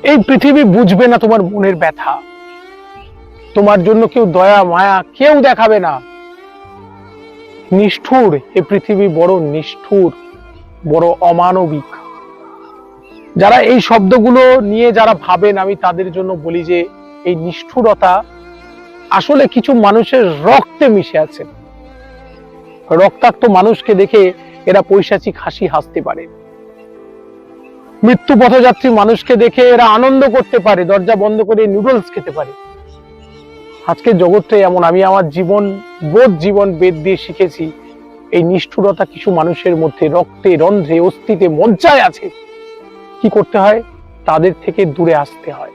এই পৃথিবী বুঝবে না তোমার মনের ব্যথা, তোমার জন্য কেউ দয়া মায়া কেউ দেখাবে না। নিষ্ঠুর এই পৃথিবী, বড় নিষ্ঠুর, বড় অমানবিক। যারা এই শব্দগুলো নিয়ে যারা ভাবেন, আমি তাদের জন্য বলি যে এই নিষ্ঠুরতা আসলে কিছু মানুষের রক্তে মিশে আছে। রক্তাক্ত মানুষকে দেখে এরা পৈশাচিক হাসি হাসতে পারে, মৃত্যু পথযাত্রী মানুষকে দেখে এরা আনন্দ করতে পারে, দরজা বন্ধ করে নুডলস খেতে পারে। আজকে জগৎটাই এমন। আমি আমার জীবন বেদ দিয়ে শিখেছি, এই নিষ্ঠুরতা কিছু মানুষের মধ্যে রক্তে রন্ধ্রে অস্থিতে মজ্জায় আছে। কি করতে হয়? তাদের থেকে দূরে আসতে হয়।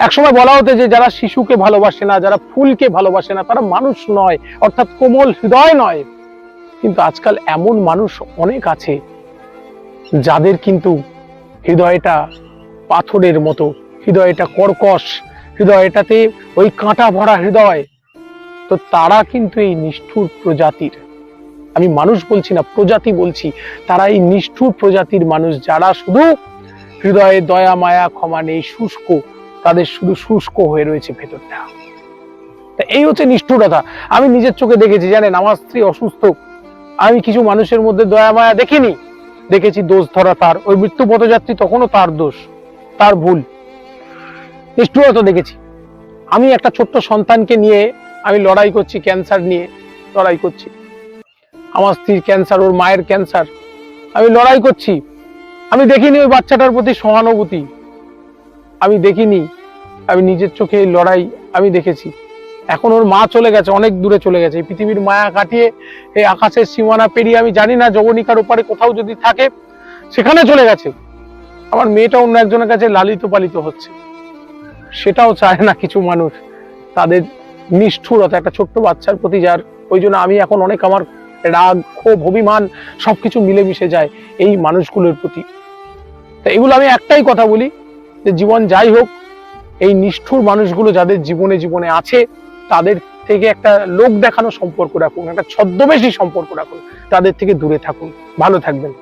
একসময় বলা হতো যে যারা শিশুকে ভালোবাসে না, যারা ফুলকে ভালোবাসে না, তারা মানুষ নয়, অর্থাৎ কোমল হৃদয় নয়। কিন্তু আজকাল এমন মানুষ অনেক আছে যাদের কিন্তু হৃদয়টা পাথরের মতো, হৃদয়টা কর্কশ, হৃদয়টাতে ওই কাঁটা ভরা হৃদয়। তো তারা কিন্তু এই নিষ্ঠুর প্রজাতির, আমি মানুষ বলছি না, প্রজাতি বলছি, তারা এই নিষ্ঠুর প্রজাতির মানুষ, যারা শুধু হৃদয়ে দয়া মায়া ক্ষমা নেই, শুষ্ক, তাদের শুধু শুষ্ক হয়ে রয়েছে ভেতরটা। এই হচ্ছে নিষ্ঠুরতা। আমি নিজের চোখে দেখেছি, জানেন, আমার স্ত্রী অসুস্থ, আমি কিছু মানুষের মধ্যে দয়া মায়া দেখিনি, দেখেছি দোষ ধরা তার, ওই মৃত্যু পথযাত্রী তখনও তার দোষ, তার ভুল, নিষ্ঠুরতা দেখেছি। আমি একটা ছোট্ট সন্তানকে নিয়ে আমি লড়াই করছি, ক্যান্সার নিয়ে লড়াই করছি, আমার স্ত্রীর ক্যান্সার, ওর মায়ের ক্যান্সার, আমি লড়াই করছি। আমি দেখিনি ওই বাচ্চাটার প্রতি সহানুভূতি, আমি দেখিনি, আমি নিজের চোখে এই লড়াই আমি দেখেছি। এখন ওর মা চলে গেছে, অনেক দূরে চলে গেছে, এই পৃথিবীর মায়া কাটিয়ে এই আকাশের সীমানা পেরিয়ে, আমি জানি না জবনিকার ওপারে কোথাও যদি থাকে সেখানে চলে গেছে। আমার মেয়েটা অন্য একজনের কাছে লালিত পালিত হচ্ছে, সেটাও চায় না কিছু মানুষ। তাদের নিষ্ঠুরতা একটা ছোট্ট বাচ্চার প্রতি, যার ওই জন্য আমি এখন অনেক আমার রাগ ক্ষোভ অভিমান সবকিছু মিলেমিশে যায় এই মানুষগুলোর প্রতি। তা এগুলো আমি একটাই কথা বলি, যে জীবন যাই হোক, এই নিষ্ঠুর মানুষগুলো যাদের জীবনে জীবনে আছে, তাদের থেকে একটা লোক দেখানো সম্পর্ক রাখুন, একটা ছদ্মবেশী সম্পর্ক রাখুন, তাদের থেকে দূরে থাকুন। ভালো থাকবেন।